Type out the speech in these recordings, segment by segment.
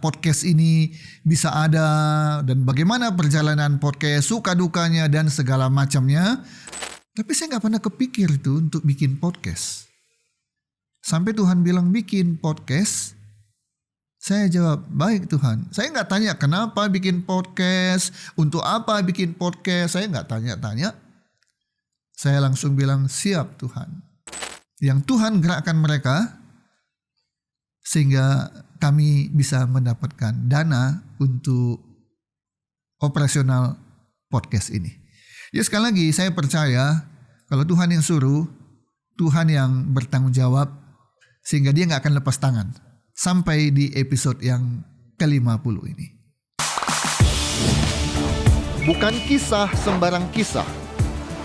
podcast ini bisa ada dan bagaimana perjalanan podcast, suka dukanya dan segala macamnya. Tapi saya gak pernah kepikir itu untuk bikin podcast. Sampai Tuhan bilang bikin podcast, saya jawab, baik Tuhan. Saya gak tanya kenapa bikin podcast, untuk apa bikin podcast, saya gak tanya-tanya. Saya langsung bilang, siap Tuhan. Yang Tuhan gerakkan mereka, sehingga kami bisa mendapatkan dana untuk operasional podcast ini. Ya sekali lagi saya percaya kalau Tuhan yang suruh, Tuhan yang bertanggung jawab, sehingga dia gak akan lepas tangan sampai di episode yang ke-50 ini. Bukan kisah sembarang kisah.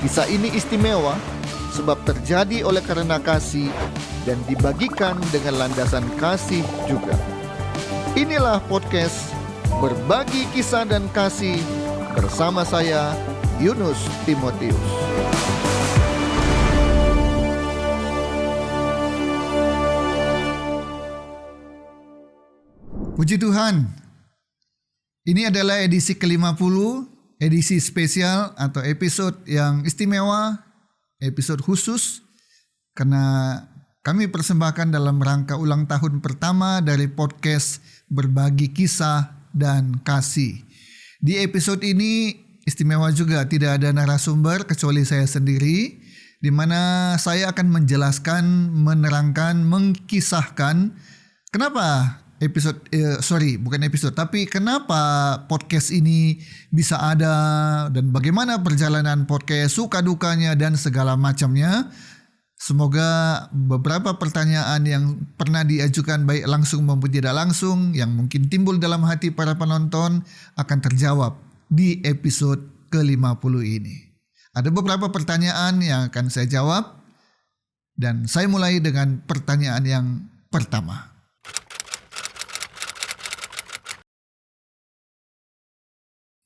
Kisah ini istimewa sebab terjadi oleh karena kasih dan dibagikan dengan landasan kasih juga. Inilah podcast Berbagi Kisah dan Kasih bersama saya, Yunus Timotius. Puji Tuhan, ini adalah edisi ke-50, edisi spesial atau episode yang istimewa, episode khusus, karena kami persembahkan dalam rangka ulang tahun pertama dari podcast Berbagi Kisah dan Kasih. Di episode ini istimewa juga, tidak ada narasumber kecuali saya sendiri, di mana saya akan menjelaskan, menerangkan, mengkisahkan kenapa kenapa podcast ini bisa ada dan bagaimana perjalanan podcast, suka dukanya dan segala macamnya. Semoga beberapa pertanyaan yang pernah diajukan baik langsung maupun tidak langsung yang mungkin timbul dalam hati para penonton akan terjawab di episode ke-50 ini. Ada beberapa pertanyaan yang akan saya jawab dan saya mulai dengan pertanyaan yang pertama.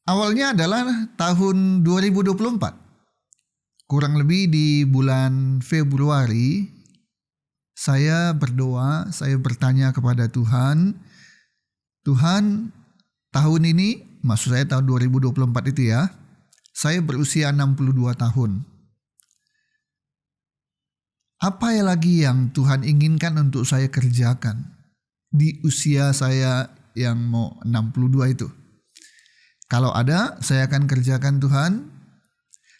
Awalnya adalah tahun 2024. Kurang lebih di bulan Februari, saya berdoa, saya bertanya kepada Tuhan, Tuhan, tahun ini, maksud saya tahun 2024 itu ya, saya berusia 62 tahun. Apa lagi yang Tuhan inginkan untuk saya kerjakan di usia saya yang mau 62 itu? Kalau ada, saya akan kerjakan Tuhan.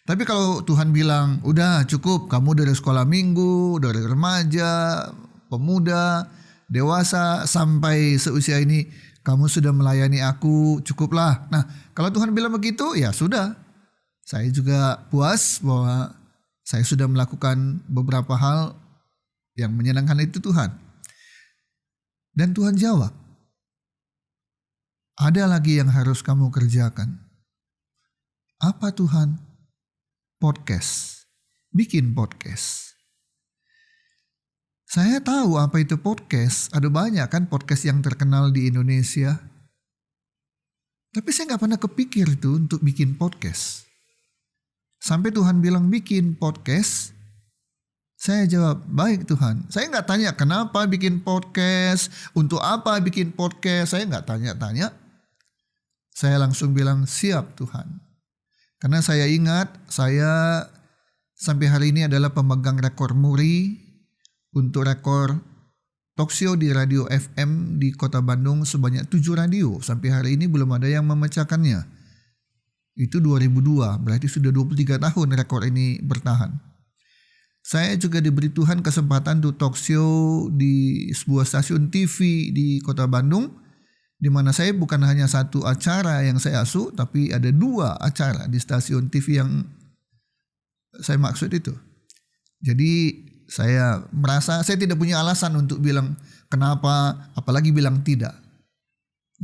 Tapi kalau Tuhan bilang, udah cukup, kamu dari sekolah minggu, dari remaja, pemuda, dewasa, sampai seusia ini, kamu sudah melayani aku, cukuplah. Nah, kalau Tuhan bilang begitu, ya sudah. Saya juga puas bahwa saya sudah melakukan beberapa hal yang menyenangkan itu Tuhan. Dan Tuhan jawab, ada lagi yang harus kamu kerjakan. Apa Tuhan? Podcast. Bikin podcast. Saya tahu apa itu podcast. Ada banyak kan podcast yang terkenal di Indonesia. Tapi saya gak pernah kepikir itu untuk bikin podcast. Sampai Tuhan bilang bikin podcast. Saya jawab, baik Tuhan. Saya gak tanya kenapa bikin podcast. Untuk apa bikin podcast. Saya gak tanya-tanya. Saya langsung bilang, siap Tuhan. Karena saya ingat, saya sampai hari ini adalah pemegang rekor muri untuk rekor talkshow di radio FM di Kota Bandung sebanyak 7 radio. Sampai hari ini belum ada yang memecahkannya. Itu 2002, berarti sudah 23 tahun rekor ini bertahan. Saya juga diberi Tuhan kesempatan untuk talkshow di sebuah stasiun TV di Kota Bandung, di mana saya bukan hanya satu acara yang saya asuh, tapi ada 2 acara di stasiun TV yang saya maksud itu. Jadi saya merasa saya tidak punya alasan untuk bilang kenapa, apalagi bilang tidak.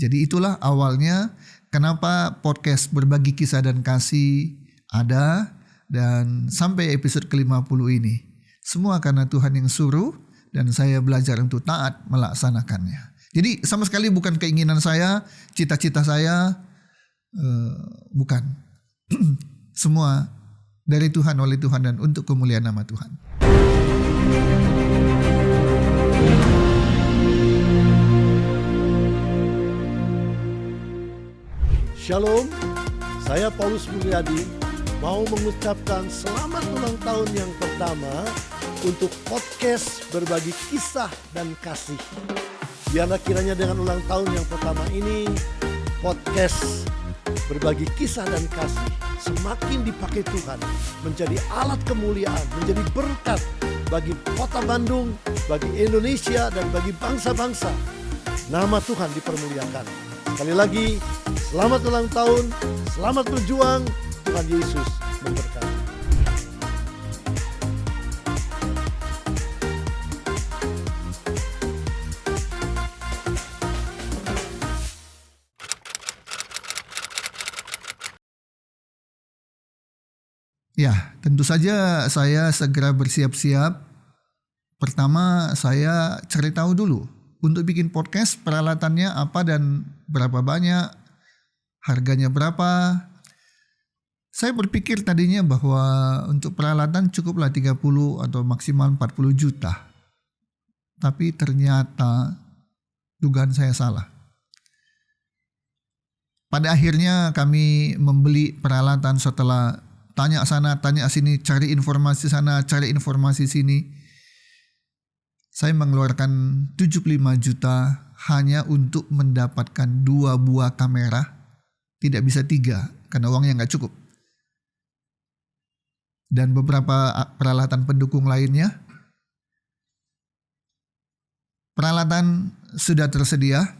Jadi itulah awalnya kenapa podcast Berbagi Kisah dan Kasih ada dan sampai episode ke-50 ini. Semua karena Tuhan yang suruh dan saya belajar untuk taat melaksanakannya. Jadi sama sekali bukan keinginan saya, cita-cita saya, bukan. Semua dari Tuhan, oleh Tuhan, dan untuk kemuliaan nama Tuhan. Shalom, saya Paulus Mulyadi mau mengucapkan selamat ulang tahun yang pertama untuk podcast Berbagi Kisah dan Kasih. Biarlah kiranya dengan ulang tahun yang pertama ini, podcast Berbagi Kisah dan Kasih semakin dipakai Tuhan menjadi alat kemuliaan, menjadi berkat bagi kota Bandung, bagi Indonesia, dan bagi bangsa-bangsa. Nama Tuhan dipermuliakan. Sekali lagi, selamat ulang tahun, selamat berjuang, Tuhan Yesus memberkati. Ya, tentu saja saya segera bersiap-siap. Pertama, saya cari tahu dulu untuk bikin podcast peralatannya apa dan berapa banyak, harganya berapa. Saya berpikir tadinya bahwa untuk peralatan cukuplah 30 atau maksimal 40 juta. Tapi ternyata dugaan saya salah. Pada akhirnya kami membeli peralatan setelah tanya sana, tanya sini, cari informasi sana, cari informasi sini. Saya mengeluarkan 75 juta hanya untuk mendapatkan 2 buah kamera. Tidak bisa 3 karena uangnya nggak cukup. Dan beberapa peralatan pendukung lainnya. Peralatan sudah tersedia.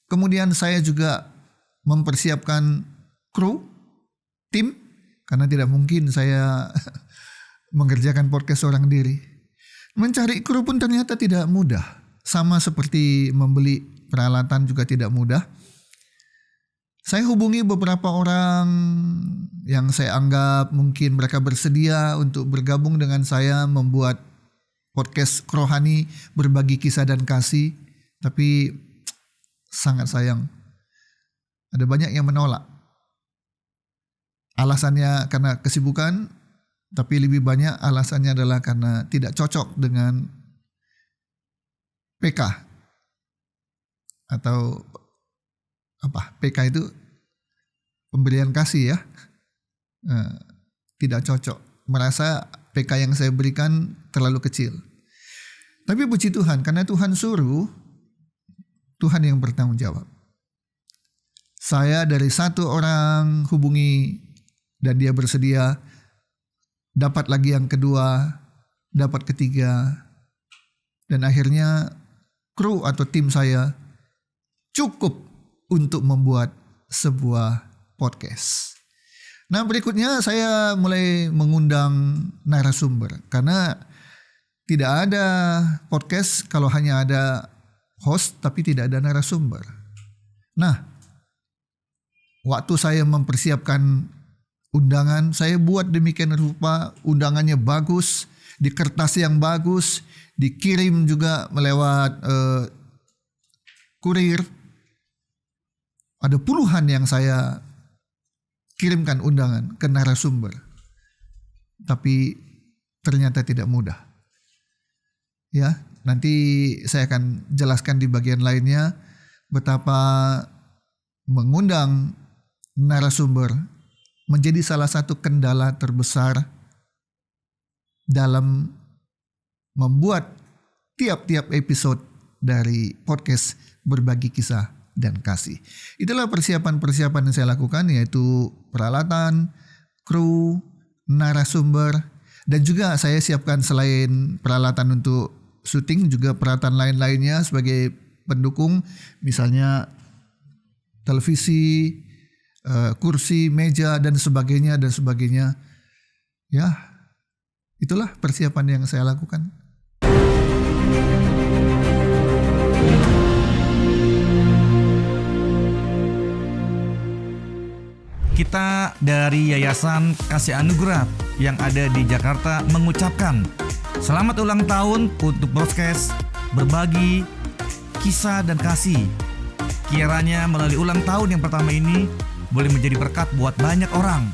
Kemudian saya juga mempersiapkan kru, tim. Karena tidak mungkin saya mengerjakan podcast seorang diri. Mencari kru pun ternyata tidak mudah. Sama seperti membeli peralatan juga tidak mudah. Saya hubungi beberapa orang yang saya anggap mungkin mereka bersedia untuk bergabung dengan saya membuat podcast Rohani Berbagi Kisah dan Kasih. Tapi sangat sayang, ada banyak yang menolak. Alasannya karena kesibukan, tapi lebih banyak alasannya adalah karena tidak cocok dengan PK. Atau apa? PK itu pemberian kasih ya. Tidak cocok. Merasa PK yang saya berikan terlalu kecil. Tapi puji Tuhan, karena Tuhan suruh, Tuhan yang bertanggung jawab. Saya dari satu orang hubungi dan dia bersedia, dapat lagi yang kedua, dapat ketiga, dan akhirnya kru atau tim saya cukup untuk membuat sebuah podcast. Nah, berikutnya saya mulai mengundang narasumber, karena tidak ada podcast kalau hanya ada host tapi tidak ada narasumber. Nah, waktu saya mempersiapkan undangan, saya buat demikian rupa, undangannya bagus, di kertas yang bagus, dikirim juga melewat kurir. Ada puluhan yang saya kirimkan undangan ke narasumber. Tapi ternyata tidak mudah. Ya, nanti saya akan jelaskan di bagian lainnya betapa mengundang narasumber menjadi salah satu kendala terbesar dalam membuat tiap-tiap episode dari podcast Berbagi Kisah dan Kasih. Itulah persiapan-persiapan yang saya lakukan, yaitu peralatan, kru, narasumber, dan juga saya siapkan selain peralatan untuk syuting juga peralatan lain-lainnya sebagai pendukung, misalnya televisi, kursi, meja, dan sebagainya. Ya, itulah persiapan yang saya lakukan. Kita dari Yayasan Kasih Anugerah yang ada di Jakarta mengucapkan selamat ulang tahun untuk podcast Berbagi Kisah dan Kasih. Kiranya melalui ulang tahun yang pertama ini boleh menjadi berkat buat banyak orang.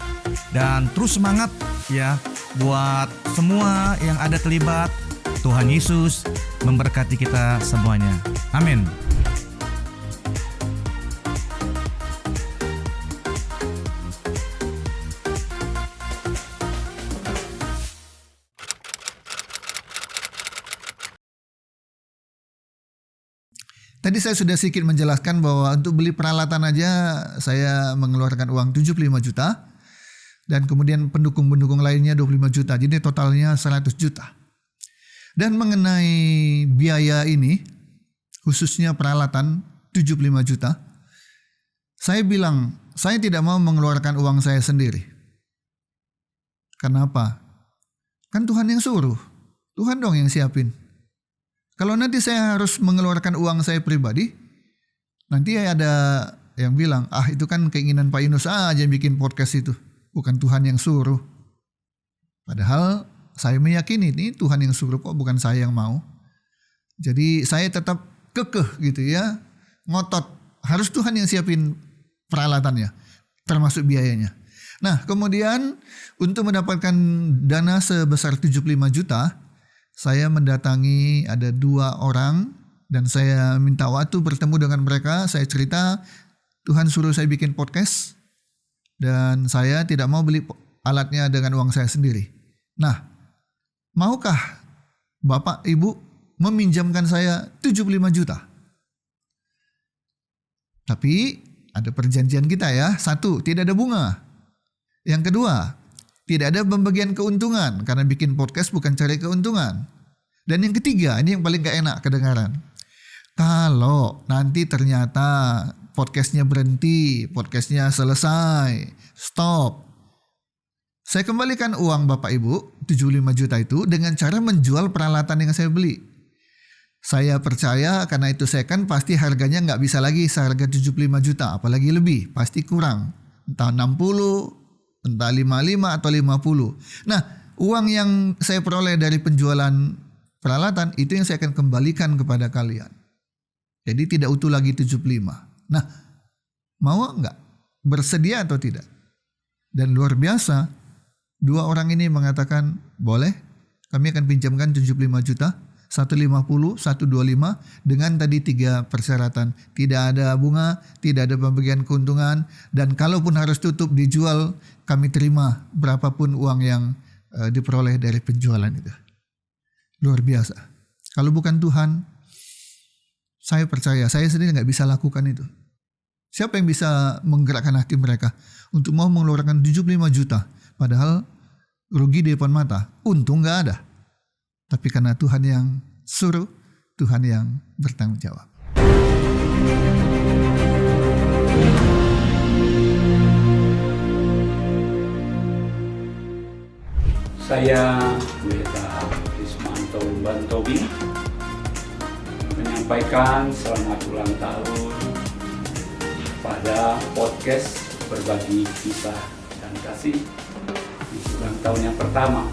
Dan terus semangat ya buat semua yang ada terlibat. Tuhan Yesus memberkati kita semuanya. Amin. Tadi saya sudah sedikit menjelaskan bahwa untuk beli peralatan aja saya mengeluarkan uang 75 juta. Dan kemudian pendukung-pendukung lainnya 25 juta. Jadi totalnya 100 juta. Dan mengenai biaya ini, khususnya peralatan 75 juta. Saya bilang, saya tidak mau mengeluarkan uang saya sendiri. Kenapa? Kan Tuhan yang suruh. Tuhan dong yang siapin. Kalau nanti saya harus mengeluarkan uang saya pribadi, nanti ada yang bilang, itu kan keinginan Pak Yunus aja yang bikin podcast itu. Bukan Tuhan yang suruh. Padahal saya meyakini ini Tuhan yang suruh kok, bukan saya yang mau. Jadi saya tetap kekeh gitu ya, ngotot. Harus Tuhan yang siapin peralatannya, termasuk biayanya. Nah kemudian untuk mendapatkan dana sebesar 75 juta, saya mendatangi ada 2 orang dan saya minta waktu bertemu dengan mereka. Saya cerita Tuhan suruh saya bikin podcast dan saya tidak mau beli alatnya dengan uang saya sendiri. Nah, maukah Bapak Ibu meminjamkan saya 75 juta? Tapi ada perjanjian kita ya. 1, tidak ada bunga. Yang kedua, tidak ada pembagian keuntungan karena bikin podcast bukan cari keuntungan. Dan yang ketiga, ini yang paling gak enak kedengaran. Kalau nanti ternyata podcastnya berhenti, podcastnya selesai, stop. Saya kembalikan uang Bapak Ibu, 75 juta itu dengan cara menjual peralatan yang saya beli. Saya percaya karena itu second pasti harganya gak bisa lagi seharga 75 juta, apalagi lebih, pasti kurang. Entah 60, entah 55 atau 50. Nah, uang yang saya peroleh dari penjualan peralatan itu yang saya akan kembalikan kepada kalian. Jadi tidak utuh lagi 75. Nah, mau enggak? Bersedia atau tidak? Dan luar biasa, 2 orang ini mengatakan, boleh, kami akan pinjamkan 75 juta, 150, 125 dengan tadi 3 persyaratan. Tidak ada bunga, tidak ada pembagian keuntungan, dan kalaupun harus tutup dijual, kami terima berapapun uang yang diperoleh dari penjualan itu. Luar biasa. Kalau bukan Tuhan, saya percaya saya sendiri nggak bisa lakukan itu. Siapa yang bisa menggerakkan hati mereka untuk mau mengeluarkan 75 juta, padahal rugi di depan mata, untung nggak ada. Tapi karena Tuhan yang suruh, Tuhan yang bertanggung jawab. Saya Pendeta Rismanto Bantobi menyampaikan selamat ulang tahun pada podcast Berbagi Kisah dan Kasih di ulang tahun yang pertama.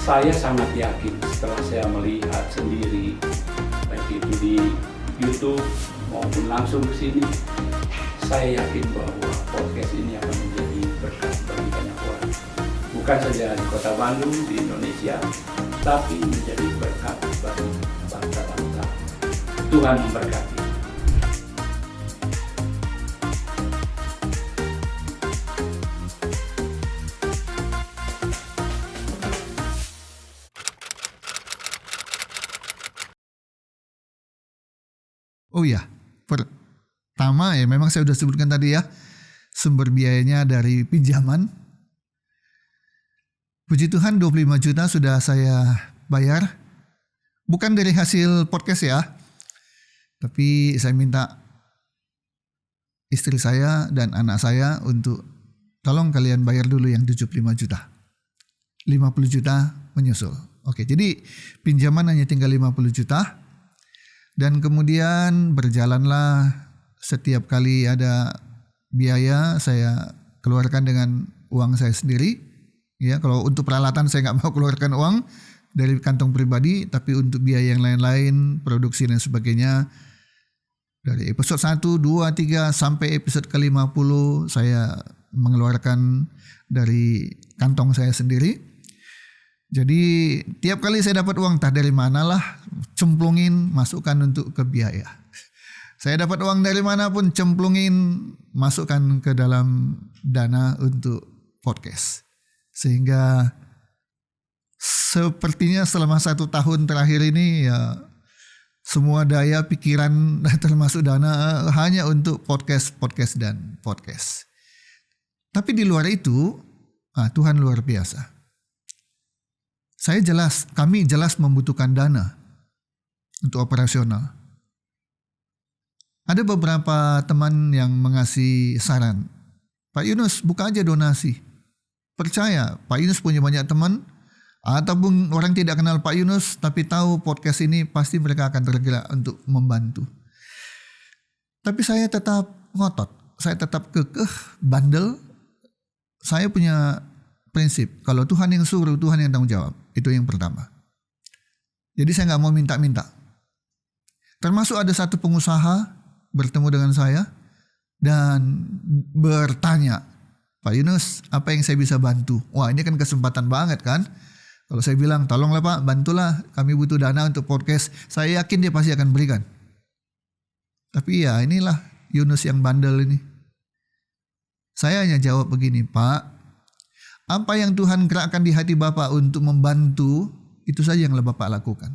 Saya sangat yakin setelah saya melihat sendiri, baik itu di YouTube maupun langsung ke sini, saya yakin bahwa podcast ini akan menjadi berkat bagi banyak orang. Bukan saja di Kota Bandung, di Indonesia, tapi menjadi berkat bagi bangsa-bangsa. Tuhan memberkati. Oh ya, pertama ya memang saya sudah sebutkan tadi ya, sumber biayanya dari pinjaman. Puji Tuhan 25 juta sudah saya bayar. Bukan dari hasil podcast ya, tapi saya minta istri saya dan anak saya untuk tolong kalian bayar dulu yang 75 juta. 50 juta menyusul. Oke, jadi pinjaman hanya tinggal 50 juta. Dan kemudian berjalanlah, setiap kali ada biaya saya keluarkan dengan uang saya sendiri. Ya, kalau untuk peralatan saya nggak mau keluarkan uang dari kantong pribadi, tapi untuk biaya yang lain-lain, produksi dan sebagainya, dari episode 1, 2, 3 sampai episode ke-50 saya mengeluarkan dari kantong saya sendiri. Jadi tiap kali saya dapat uang, entah dari manalah, cemplungin, masukkan untuk ke biaya. Saya dapat uang dari manapun, cemplungin, masukkan ke dalam dana untuk podcast. Sehingga sepertinya selama 1 tahun terakhir ini ya semua daya pikiran termasuk dana hanya untuk podcast. Tapi di luar itu, Tuhan luar biasa. Kami jelas membutuhkan dana untuk operasional. Ada beberapa teman yang mengasih saran, Pak Yunus buka aja donasi. Percaya, Pak Yunus punya banyak teman, ataupun orang tidak kenal Pak Yunus tapi tahu podcast ini, pasti mereka akan tergerak untuk membantu. Tapi saya tetap ngotot, saya tetap kekeh, bandel. Saya punya prinsip, kalau Tuhan yang suruh, Tuhan yang tanggung jawab. Itu yang pertama. Jadi saya gak mau minta-minta. Termasuk ada satu pengusaha bertemu dengan saya dan bertanya, Pak Yunus, apa yang saya bisa bantu? Wah, ini kan kesempatan banget kan? Kalau saya bilang, tolonglah Pak, bantulah, kami butuh dana untuk podcast, saya yakin dia pasti akan berikan. Tapi ya inilah Yunus yang bandel ini. Saya hanya jawab begini, Pak, apa yang Tuhan gerakkan di hati Bapak untuk membantu, itu saja yang Bapak lakukan.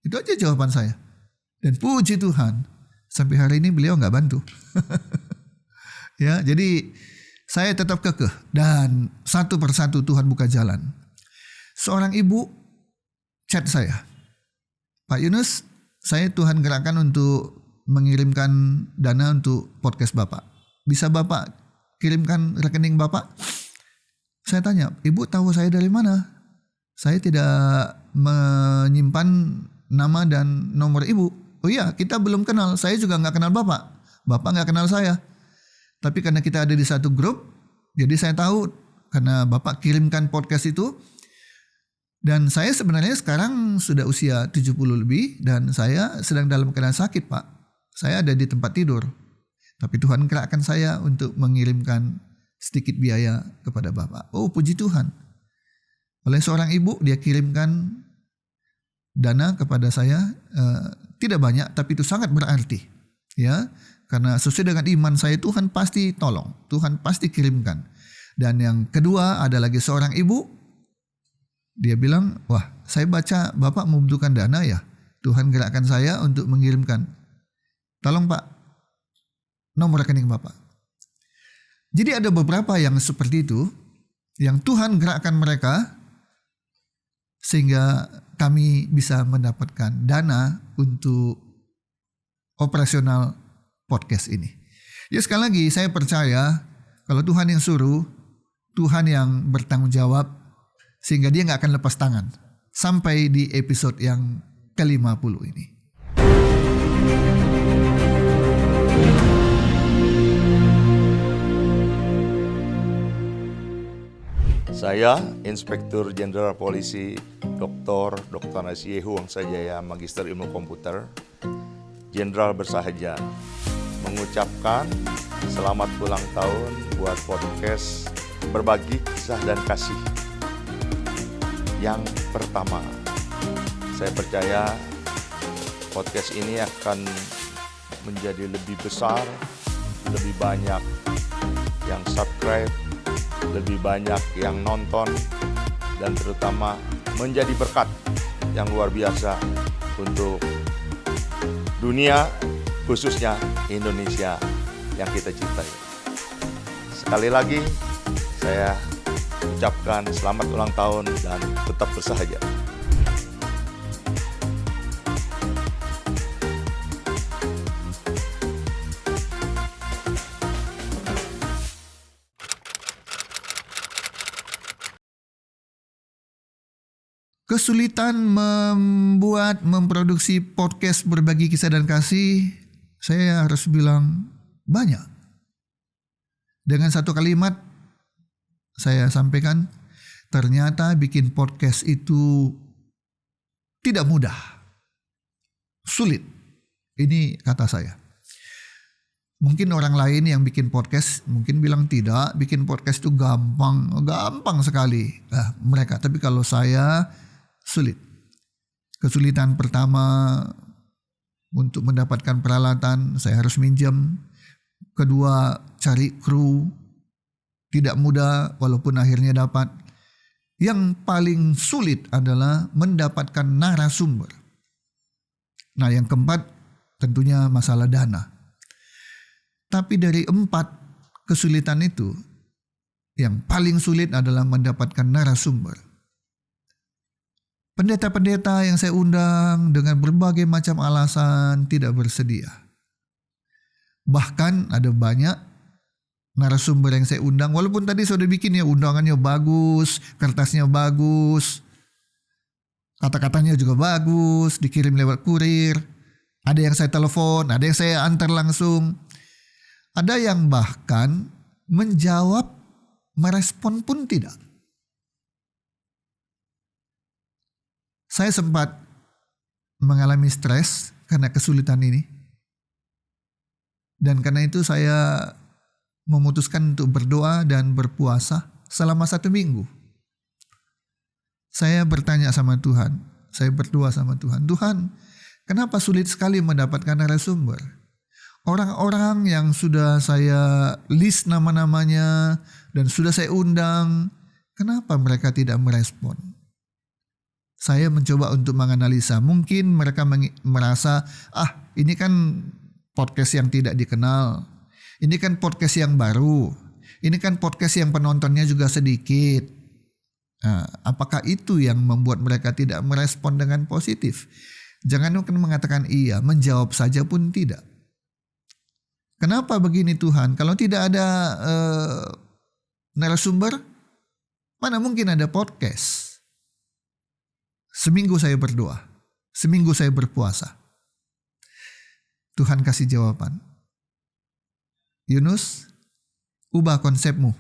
Itu aja jawaban saya. Dan puji Tuhan, sampai hari ini beliau gak bantu. Ya, jadi saya tetap kekeh dan satu persatu Tuhan buka jalan. Seorang ibu chat saya, Pak Yunus, saya Tuhan gerakkan untuk mengirimkan dana untuk podcast Bapak. Bisa Bapak kirimkan rekening Bapak? Saya tanya, Ibu tahu saya dari mana? Saya tidak menyimpan nama dan nomor Ibu. Oh iya, kita belum kenal, saya juga gak kenal Bapak. Bapak gak kenal saya. Tapi karena kita ada di satu grup, jadi saya tahu karena Bapak kirimkan podcast itu. Dan saya sebenarnya sekarang sudah usia 70 lebih dan saya sedang dalam keadaan sakit, Pak. Saya ada di tempat tidur. Tapi Tuhan gerakkan saya untuk mengirimkan sedikit biaya kepada Bapak. Oh, puji Tuhan. Oleh seorang ibu, dia kirimkan dana kepada saya, tidak banyak tapi itu sangat berarti. Ya, karena sesuai dengan iman saya, Tuhan pasti tolong, Tuhan pasti kirimkan. Dan yang kedua ada lagi seorang ibu, dia bilang, wah saya baca Bapak membutuhkan dana ya, Tuhan gerakkan saya untuk mengirimkan. Tolong Pak, nomor rekening Bapak. Jadi ada beberapa yang seperti itu, yang Tuhan gerakkan mereka, sehingga kami bisa mendapatkan dana untuk operasional podcast ini. Ya sekali lagi saya percaya kalau Tuhan yang suruh, Tuhan yang bertanggung jawab, sehingga dia gak akan lepas tangan sampai di episode yang ke-50 ini. Saya Inspektur Jenderal Polisi Dr. Nasiehu Wangsajaya, Magister Ilmu Komputer, Jenderal bersahaja, mengucapkan selamat ulang tahun buat podcast Berbagi Kisah dan Kasih yang pertama. Saya percaya podcast ini akan menjadi lebih besar, lebih banyak yang subscribe, lebih banyak yang nonton, dan terutama menjadi berkat yang luar biasa untuk dunia, khususnya Indonesia yang kita cintai. Sekali lagi saya ucapkan selamat ulang tahun dan tetap bersahaja. Kesulitan memproduksi podcast Berbagi Kisah dan Kasih, saya harus bilang banyak. Dengan satu kalimat saya sampaikan, ternyata bikin podcast itu tidak mudah, sulit. Ini kata saya. Mungkin orang lain yang bikin podcast mungkin bilang tidak, bikin podcast itu gampang sekali. Mereka, tapi kalau saya sulit. Kesulitan pertama untuk mendapatkan peralatan, saya harus minjem. Kedua, cari kru, tidak mudah walaupun akhirnya dapat. Yang paling sulit adalah mendapatkan narasumber. Nah, yang keempat tentunya masalah dana. Tapi dari 4 kesulitan itu, yang paling sulit adalah mendapatkan narasumber. Pendeta-pendeta yang saya undang dengan berbagai macam alasan tidak bersedia. Bahkan ada banyak narasumber yang saya undang, walaupun tadi sudah bikin ya undangannya bagus, kertasnya bagus, kata-katanya juga bagus, dikirim lewat kurir. Ada yang saya telepon, ada yang saya antar langsung. Ada yang bahkan menjawab, merespon pun tidak. Saya sempat mengalami stres karena kesulitan ini. Dan karena itu saya memutuskan untuk berdoa dan berpuasa selama 1 minggu. Saya bertanya sama Tuhan, saya berdoa sama Tuhan, Tuhan, kenapa sulit sekali mendapatkan narasumber? Orang-orang yang sudah saya list nama-namanya dan sudah saya undang, kenapa mereka tidak merespon? Saya mencoba untuk menganalisa, mungkin mereka merasa, ini kan podcast yang tidak dikenal, ini kan podcast yang baru, ini kan podcast yang penontonnya juga sedikit. Nah, apakah itu yang membuat mereka tidak merespon dengan positif? Jangan mengatakan iya, menjawab saja pun tidak. Kenapa begini Tuhan? Kalau tidak ada narasumber, mana mungkin ada podcast? Seminggu saya berdoa, seminggu saya berpuasa. Tuhan kasih jawaban. Yunus, ubah konsepmu.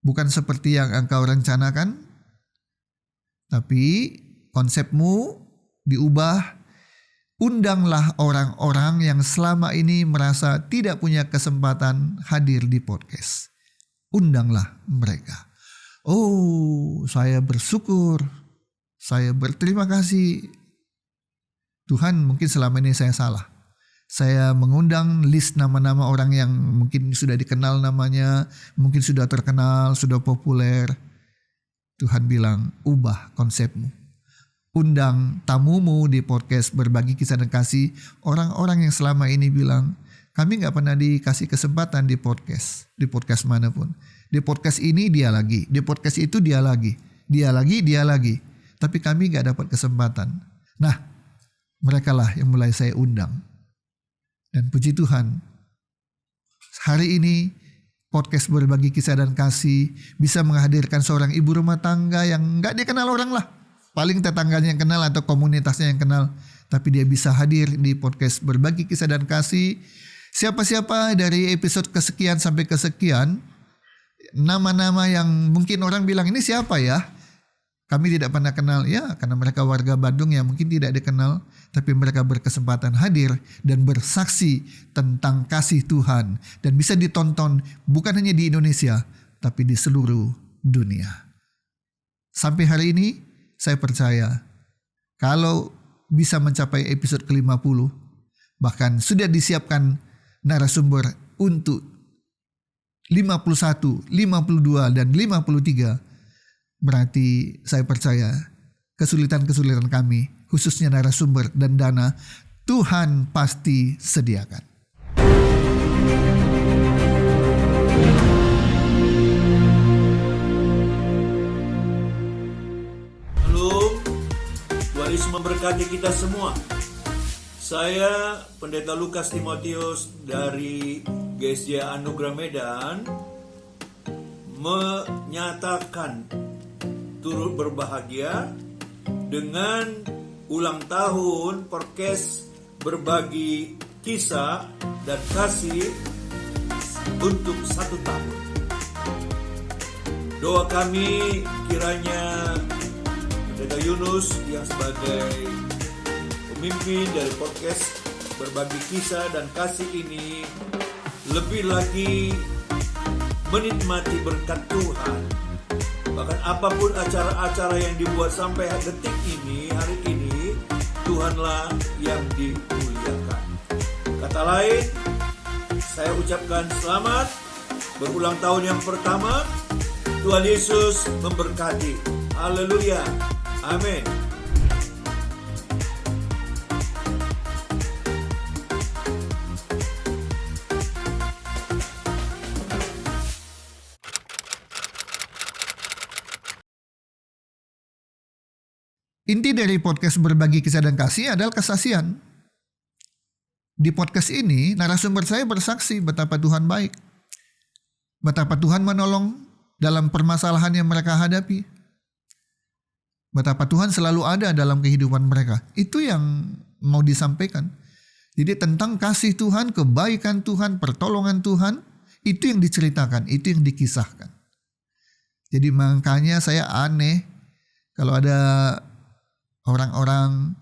Bukan seperti yang engkau rencanakan, tapi konsepmu diubah. Undanglah orang-orang yang selama ini merasa tidak punya kesempatan hadir di podcast. Undanglah mereka. Oh, saya bersyukur. Saya berterima kasih. Tuhan, mungkin selama ini saya salah. Saya mengundang list nama-nama orang yang mungkin sudah dikenal namanya, mungkin sudah terkenal, sudah populer. Tuhan bilang, ubah konsepmu. Undang tamumu di podcast Berbagi Kisah dan Kasih. Orang-orang yang selama ini bilang, kami gak pernah dikasih kesempatan di podcast manapun. Di podcast ini dia lagi, di podcast itu dia lagi. Tapi kami gak dapat kesempatan. Nah, merekalah yang mulai saya undang. Dan puji Tuhan, hari ini podcast Berbagi Kisah dan Kasih bisa menghadirkan seorang ibu rumah tangga yang gak dikenal orang lah. Paling tetangganya yang kenal atau komunitasnya yang kenal. Tapi dia bisa hadir di podcast Berbagi Kisah dan Kasih. Siapa-siapa dari episode kesekian sampai kesekian, nama-nama yang mungkin orang bilang ini siapa ya? Kami tidak pernah kenal, ya karena mereka warga Bandung yang mungkin tidak dikenal, tapi mereka berkesempatan hadir dan bersaksi tentang kasih Tuhan. Dan bisa ditonton bukan hanya di Indonesia, tapi di seluruh dunia. Sampai hari ini, saya percaya kalau bisa mencapai episode ke-50, bahkan sudah disiapkan narasumber untuk 51, 52, dan 53, berarti saya percaya kesulitan-kesulitan kami, khususnya narasumber dan dana, Tuhan pasti sediakan. Halo, Tuhan Yesus memberkati kita semua. Saya Pendeta Lukas Timotius dari GSJ Anugerah Medan menyatakan turut berbahagia dengan ulang tahun podcast Berbagi Kisah dan Kasih untuk 1 tahun. Doa kami kiranya Pendeta Yunus yang sebagai pemimpin dari podcast Berbagi Kisah dan Kasih ini lebih lagi menikmati berkat Tuhan. Bahkan apapun acara-acara yang dibuat sampai detik ini, hari ini, Tuhanlah yang dimuliakan. Kata lain, saya ucapkan selamat berulang tahun yang pertama. Tuhan Yesus memberkati. Haleluya. Amin. Inti dari podcast Berbagi Kisah dan Kasih adalah kesaksian. Di podcast ini, narasumber saya bersaksi betapa Tuhan baik. Betapa Tuhan menolong dalam permasalahan yang mereka hadapi. Betapa Tuhan selalu ada dalam kehidupan mereka. Itu yang mau disampaikan. Jadi tentang kasih Tuhan, kebaikan Tuhan, pertolongan Tuhan, itu yang diceritakan, itu yang dikisahkan. Jadi makanya saya aneh kalau ada orang-orang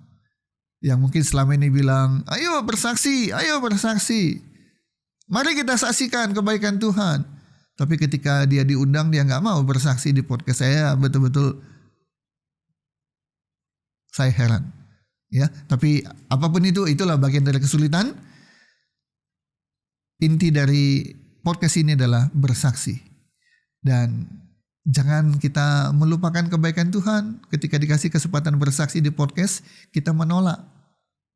yang mungkin selama ini bilang, ayo bersaksi, mari kita saksikan kebaikan Tuhan. Tapi ketika dia diundang, dia nggak mau bersaksi di podcast saya, betul-betul saya heran. Ya, tapi apapun itu, itulah bagian dari kesulitan. Inti dari podcast ini adalah bersaksi. Dan jangan kita melupakan kebaikan Tuhan. Ketika dikasih kesempatan bersaksi di podcast, kita menolak.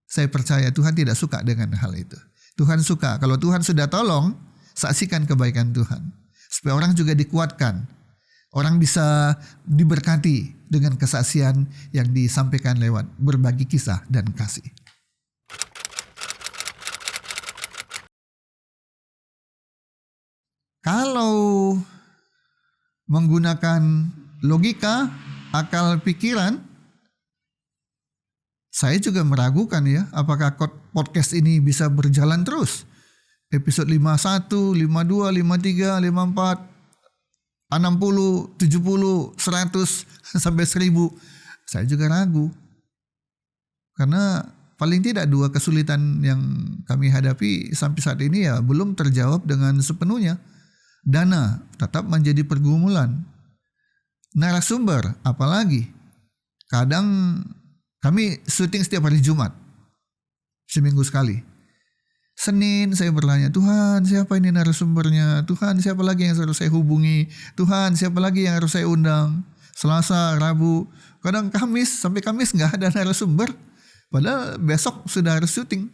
Saya percaya Tuhan tidak suka dengan hal itu. Tuhan suka kalau Tuhan sudah tolong, saksikan kebaikan Tuhan. Supaya orang juga dikuatkan. Orang bisa diberkati dengan kesaksian yang disampaikan lewat berbagi kisah dan kasih. Kalau menggunakan logika, akal pikiran, saya juga meragukan ya, apakah podcast ini bisa berjalan terus. Episode 51, 52, 53, 54, 60, 70, 100, sampai 1000. Saya juga ragu. Karena paling tidak 2 kesulitan yang kami hadapi sampai saat ini ya belum terjawab dengan sepenuhnya. Dana tetap menjadi pergumulan. Narasumber apalagi. Kadang kami syuting setiap hari Jumat. Seminggu sekali. Senin saya bertanya, Tuhan siapa ini narasumbernya? Tuhan siapa lagi yang harus saya hubungi? Tuhan siapa lagi yang harus saya undang? Selasa, Rabu, kadang Kamis, sampai Kamis gak ada narasumber. Padahal besok sudah harus syuting.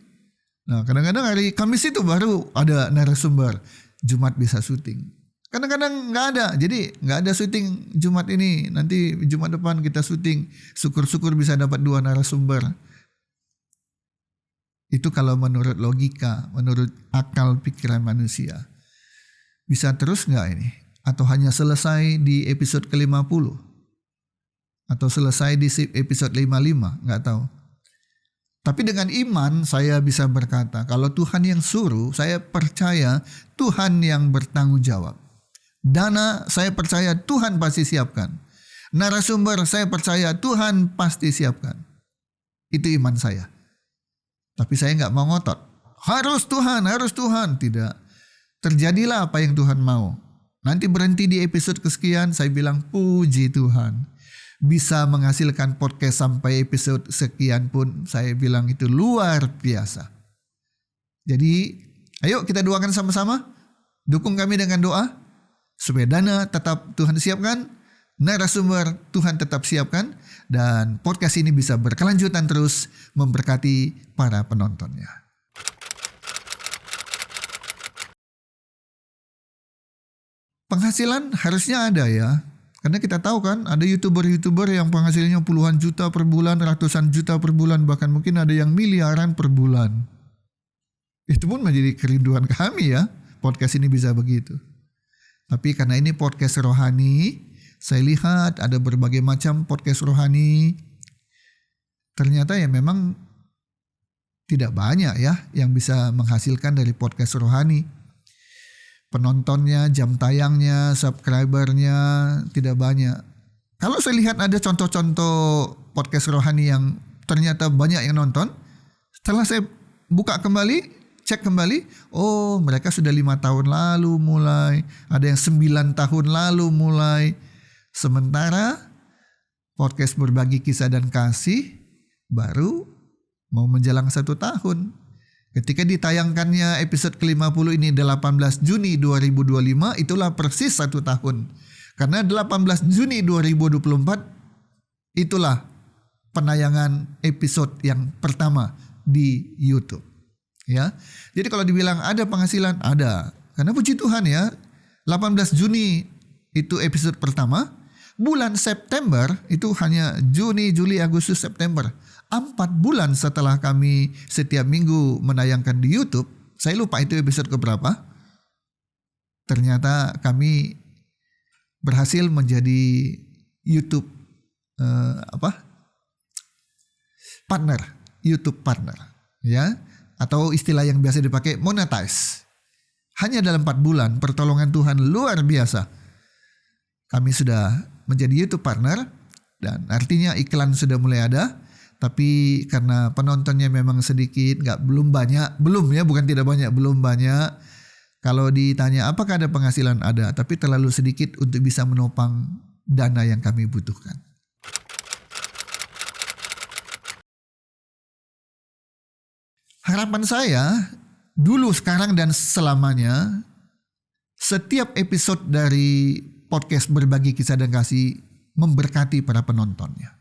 Nah kadang-kadang hari Kamis itu baru ada narasumber. Jumat bisa syuting. Kadang-kadang nggak ada, jadi nggak ada syuting Jumat ini. Nanti Jumat depan kita syuting. Syukur-syukur bisa dapat 2 narasumber. Itu kalau menurut logika, menurut akal pikiran manusia. Bisa terus nggak ini? Atau hanya selesai di episode ke-50? Atau selesai di episode 55? Nggak tahu. Tapi dengan iman saya bisa berkata, kalau Tuhan yang suruh, saya percaya Tuhan yang bertanggung jawab. Dana saya percaya Tuhan pasti siapkan. Narasumber saya percaya Tuhan pasti siapkan. Itu iman saya. Tapi saya nggak mau ngotot. Harus Tuhan. Tidak. Terjadilah apa yang Tuhan mau. Nanti berhenti di episode kesekian, saya bilang puji Tuhan. Bisa menghasilkan podcast sampai episode sekian pun saya bilang itu luar biasa. Jadi ayo kita doakan sama-sama. Dukung kami dengan doa. Supaya dana tetap Tuhan siapkan. Narasumber Tuhan tetap siapkan. Dan podcast ini bisa berkelanjutan terus memberkati para penontonnya. Penghasilan harusnya ada ya. Karena kita tahu kan ada YouTuber yang penghasilnya puluhan juta per bulan, ratusan juta per bulan, bahkan mungkin ada yang miliaran per bulan. Itu pun menjadi kerinduan kami ya, podcast ini bisa begitu. Tapi karena ini podcast rohani, saya lihat ada berbagai macam podcast rohani. Ternyata ya memang tidak banyak ya yang bisa menghasilkan dari podcast rohani. Penontonnya, jam tayangnya, subscribernya tidak banyak. Kalau saya lihat ada contoh-contoh podcast rohani yang ternyata banyak yang nonton, setelah saya buka kembali, cek kembali, oh mereka sudah 5 tahun lalu mulai, ada yang 9 tahun lalu mulai. Sementara podcast Berbagi Kisah dan Kasih baru mau menjelang 1 tahun. Ketika ditayangkannya episode ke-50 ini 18 Juni 2025, itulah persis 1 tahun. Karena 18 Juni 2024 itulah penayangan episode yang pertama di YouTube. Ya. Jadi kalau dibilang ada penghasilan, ada. Karena puji Tuhan ya, 18 Juni itu episode pertama, Bulan September itu hanya Juni, Juli, Agustus, September. 4 bulan setelah kami setiap minggu menayangkan di YouTube, saya lupa itu episode keberapa, ternyata kami berhasil menjadi YouTube partner, YouTube partner, ya, atau istilah yang biasa dipakai monetize. Hanya dalam 4 bulan pertolongan Tuhan luar biasa. Kami sudah menjadi YouTube partner dan artinya iklan sudah mulai ada, tapi karena penontonnya memang sedikit, belum banyak, belum banyak. Kalau ditanya apakah ada penghasilan, ada, tapi terlalu sedikit untuk bisa menopang dana yang kami butuhkan. Harapan saya dulu, sekarang, dan selamanya, setiap episode dari podcast Berbagi Kisah dan Kasih memberkati para penontonnya.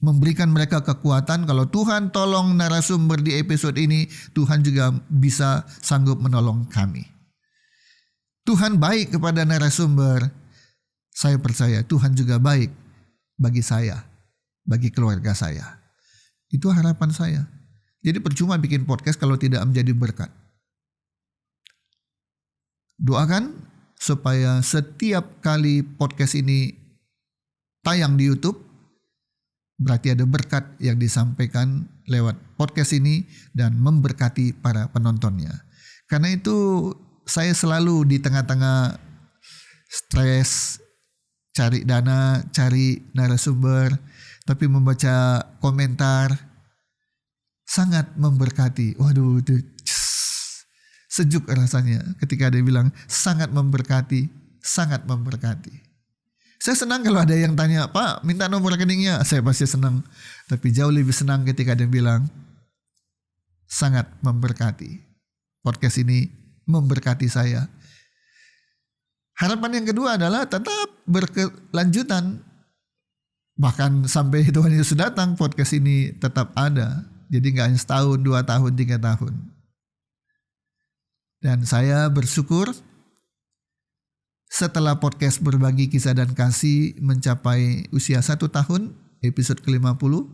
Memberikan mereka kekuatan kalau Tuhan tolong narasumber di episode ini, Tuhan juga bisa sanggup menolong kami. Tuhan baik kepada narasumber. Saya percaya Tuhan juga baik bagi saya, bagi keluarga saya. Itu harapan saya. Jadi percuma bikin podcast kalau tidak menjadi berkat. Doakan supaya setiap kali podcast ini tayang di YouTube, berarti ada berkat yang disampaikan lewat podcast ini dan memberkati para penontonnya. Karena itu saya selalu di tengah-tengah stres, cari dana, cari narasumber, tapi membaca komentar sangat memberkati. Waduh, itu sejuk rasanya ketika dia bilang sangat memberkati, sangat memberkati. Saya senang kalau ada yang tanya, Pak, minta nomor rekeningnya. Saya pasti senang. Tapi jauh lebih senang ketika dia bilang sangat memberkati. Podcast ini memberkati saya. Harapan yang kedua adalah tetap berkelanjutan. Bahkan sampai Tuhan Yesus datang, podcast ini tetap ada. Jadi gak hanya setahun, 2 tahun, 3 tahun. Dan saya bersyukur setelah podcast Berbagi Kisah dan Kasih mencapai usia 1 tahun, episode ke-50,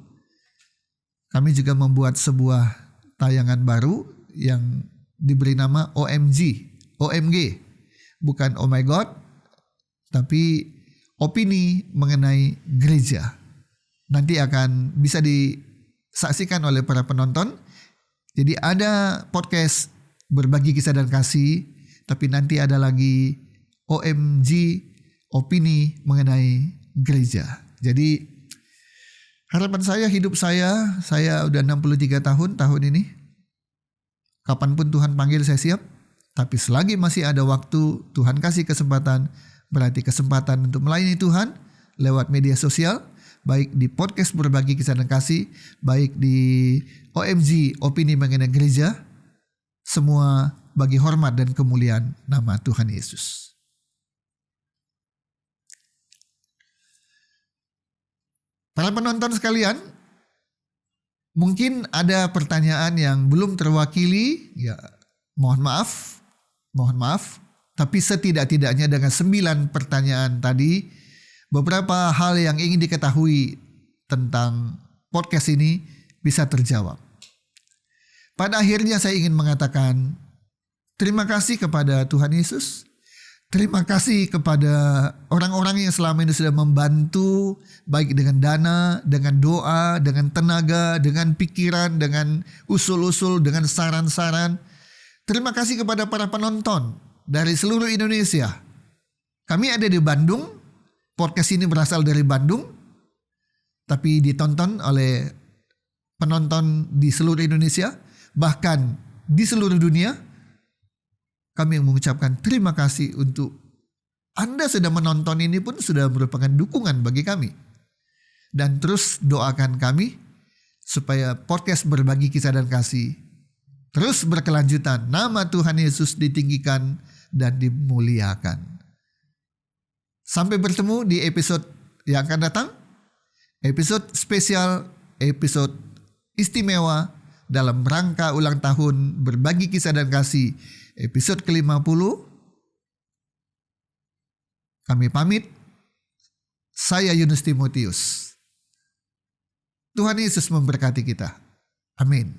kami juga membuat sebuah tayangan baru yang diberi nama OMG. Bukan oh my God, tapi opini mengenai gereja. Nanti akan bisa disaksikan oleh para penonton. Jadi ada podcast Berbagi Kisah dan Kasih, tapi nanti ada lagi OMG, opini mengenai gereja. Jadi harapan saya, hidup saya udah 63 tahun ini. Kapanpun Tuhan panggil saya siap. Tapi selagi masih ada waktu, Tuhan kasih kesempatan, berarti kesempatan untuk melayani Tuhan lewat media sosial, baik di podcast Berbagi Kisah dan Kasih, baik di OMG, opini mengenai gereja. Semua bagi hormat dan kemuliaan nama Tuhan Yesus. Para penonton sekalian, mungkin ada pertanyaan yang belum terwakili, ya mohon maaf, tapi setidak-tidaknya dengan 9 pertanyaan tadi, beberapa hal yang ingin diketahui tentang podcast ini bisa terjawab. Pada akhirnya saya ingin mengatakan terima kasih kepada Tuhan Yesus. Terima kasih kepada orang-orang yang selama ini sudah membantu, baik dengan dana, dengan doa, dengan tenaga, dengan pikiran, dengan usul-usul, dengan saran-saran. Terima kasih kepada para penonton dari seluruh Indonesia. Kami ada di Bandung, podcast ini berasal dari Bandung, tapi ditonton oleh penonton di seluruh Indonesia. Bahkan di seluruh dunia, kami mengucapkan terima kasih untuk Anda sudah menonton ini pun sudah merupakan dukungan bagi kami. Dan terus doakan kami supaya podcast Berbagi Kisah dan Kasih terus berkelanjutan. Nama Tuhan Yesus ditinggikan dan dimuliakan. Sampai bertemu di episode yang akan datang. Episode spesial, episode istimewa dalam rangka ulang tahun Berbagi Kisah dan Kasih episode ke-50. Kami pamit. Saya Yunus Timotius. Tuhan Yesus memberkati kita. Amin.